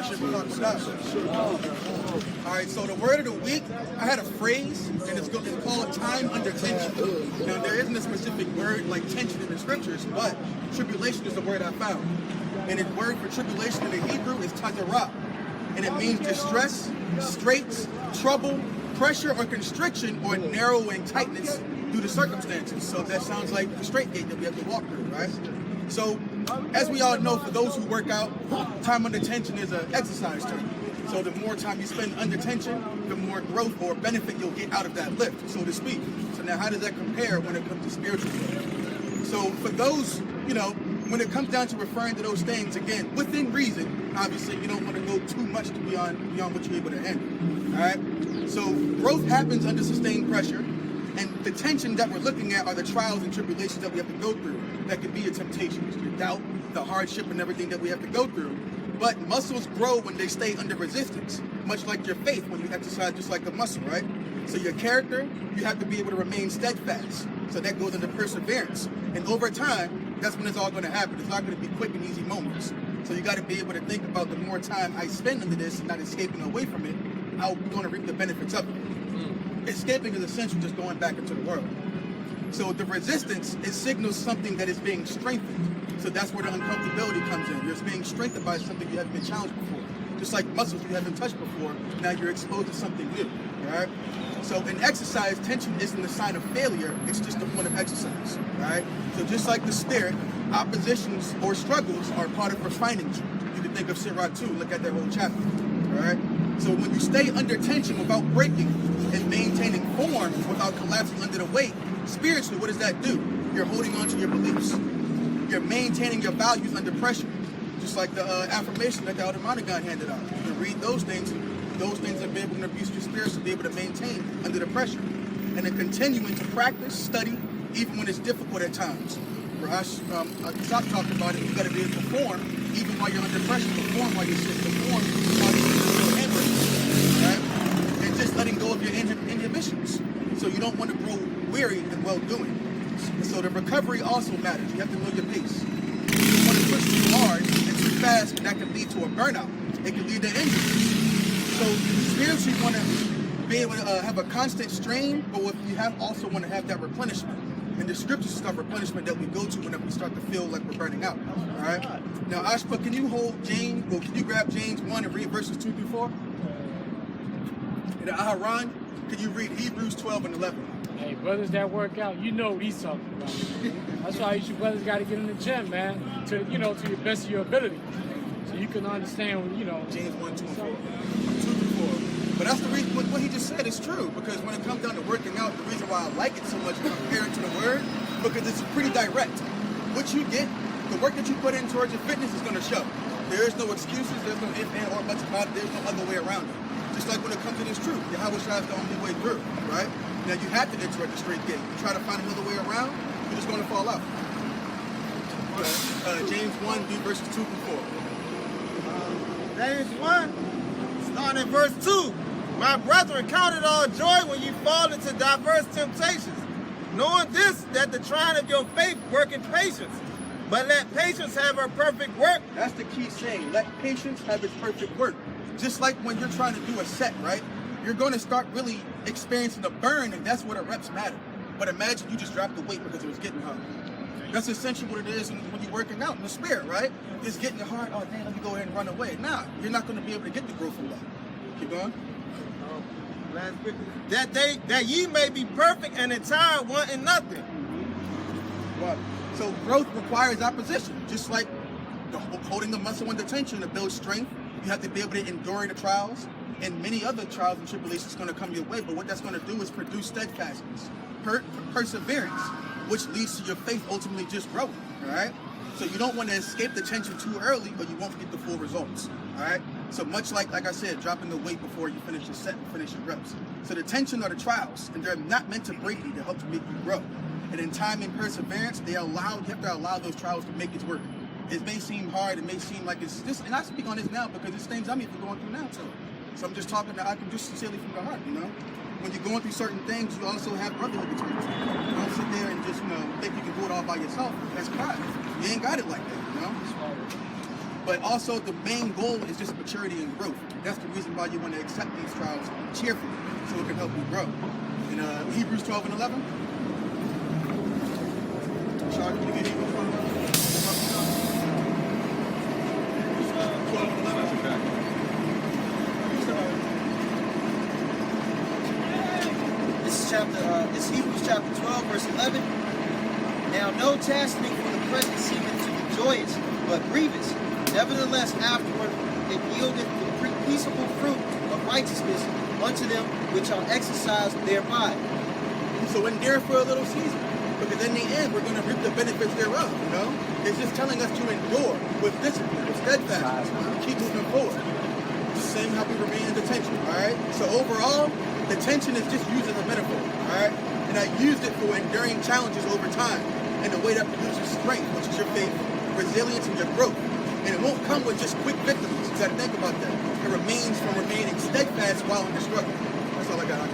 All right, so the word of the week, I had a phrase, and it's called time under tension. Now, there isn't a specific word like tension in the scriptures, but tribulation is the word I found. And the word for tribulation in the Hebrew is tazarah, and it means distress, straits, trouble, pressure or constriction, or narrowing tightness due to circumstances. So that sounds like the straight gate that we have to walk through, right? So, as we all know, for those who work out, time under tension is an exercise term. So the more time you spend under tension, the more growth or benefit you'll get out of that lift, so to speak. So now how does that compare when it comes to spiritual growth? So for those, when it comes down to referring to those things, again, within reason, obviously you don't want to go too much beyond what you're able to handle, all right? So growth happens under sustained pressure, and the tension that we're looking at are the trials and tribulations that we have to go through. That could be your temptations, your doubt, the hardship and everything that we have to go through. But muscles grow when they stay under resistance, much like your faith when you exercise just like a muscle, right? So your character, you have to be able to remain steadfast. So that goes into perseverance. And over time, that's when it's all going to happen. It's not going to be quick and easy moments. So you got to be able to think about the more time I spend under this and not escaping away from it, I'm going to reap the benefits of it. Escaping is essentially just going back into the world. So the resistance, it signals something that is being strengthened. So that's where the uncomfortability comes in. You're being strengthened by something you haven't been challenged before. Just like muscles you haven't touched before, now you're exposed to something new, right? So in exercise, tension isn't a sign of failure, it's just a point of exercise, right? So just like the spirit, oppositions or struggles are part of refining you. You can think of Sirach 2, look at that whole chapter, all right? So when you stay under tension without breaking and maintaining form without collapsing under the weight, spiritually, what does that do? You're holding on to your beliefs. You're maintaining your values under pressure. Just like the affirmation that the Elder Monaghan handed out. You can read those things that be able to abuse your spirits to be able to maintain under the pressure. And then continuing to practice, study, even when it's difficult at times. Rash talked about it, you got to be able to perform even while you're under pressure, perform while you're sick, perform while you're hamburgers, right? And just letting go of your inhibitions. So you don't want to grow weary in well-doing. So the recovery also matters. You have to know your pace. You don't want to push too hard and too fast, and that can lead to a burnout. It can lead to injuries. So spiritually, you want to be able to have a constant strain, but you also want to have that replenishment. And the scriptures is replenishment that we go to whenever we start to feel like we're burning out. All right. Now, Ashpa, can you hold James? Or can you grab James 1 and read verses 2 through 4? And Aharon, can you read Hebrews 12 and 11? Hey, brothers that work out, you know what he's talking about. That's why you brothers got to get in the gym, man, to the best of your ability, so you can understand, James 1, 2, and 4. 2 through 4. But that's the reason what he just said is true, because when it comes down to working out, the reason why I like it so much compared to the word, because it's pretty direct. What you get, the work that you put in towards your fitness is going to show. There is no excuses, there's no if, and, or buts about it, there's no other way around it. Just like when it comes to this truth, Yahweh Shai is the only way through, right? Now you have to enter at the straight gate. You try to find another way around, you're just going to fall out. James 1, verses 2 through 4. James 1, starting at verse 2. My brethren, count it all joy when you fall into diverse temptations, knowing this, that the trying of your faith worketh patience. But let patience have her perfect work. That's the key saying. Let patience have its perfect work. Just like when you're trying to do a set, right? You're going to start really experiencing the burn, and that's where the reps matter. But imagine you just dropped the weight because it was getting hard. That's essentially what it is when you're working out in the spirit, right? It's getting hard. Oh, dang, let me go ahead and run away. Nah, you're not going to be able to get the growth from that. Keep going. That ye may be perfect and entire, wanting nothing. Right. So growth requires opposition, just like holding the muscle under tension to build strength. You have to be able to endure the trials, and many other trials and tribulations going to come your way. But what that's going to do is produce steadfastness, perseverance, which leads to your faith ultimately just growing. All right. So you don't want to escape the tension too early, or you won't get the full results. All right. So much like I said, dropping the weight before you finish your set and finish your reps. So the tension are the trials, and they're not meant to break you. They help to make you grow. And in time and perseverance, you have to allow those trials to make its work. It may seem hard, it may seem like it's just, and I speak on this now because it's things I'm even going through now too. So I'm just talking I can just sincerely from the heart, When you're going through certain things, you also have brotherhood between you. You don't sit there and just, think you can do it all by yourself. That's pride. You ain't got it like that, But also the main goal is just maturity and growth. That's the reason why you want to accept these trials cheerfully, so it can help you grow. In Hebrews 12 and 11. Sean, can you get Hebrews 12 and 11? Hebrews 12 and 11. This is Hebrews chapter 12, verse 11. Now no chastening for the present seemeth to be joyous, but grievous. Nevertheless, afterward it yieldeth the peaceable fruit of righteousness unto them which are exercised thereby. So endure for a little season, because in the end we're going to reap the benefits thereof. You know, it's just telling us to endure with discipline, with steadfastness, keep moving forward. Same how we remain in detention. All right. So overall, detention is just used as a metaphor. All right, and I used it for enduring challenges over time in a way that produces strength, which is your faith, resilience, and your growth. And it won't come with just quick victories. You got to think about that. It remains from remaining steadfast while in the struggle. That's all I got.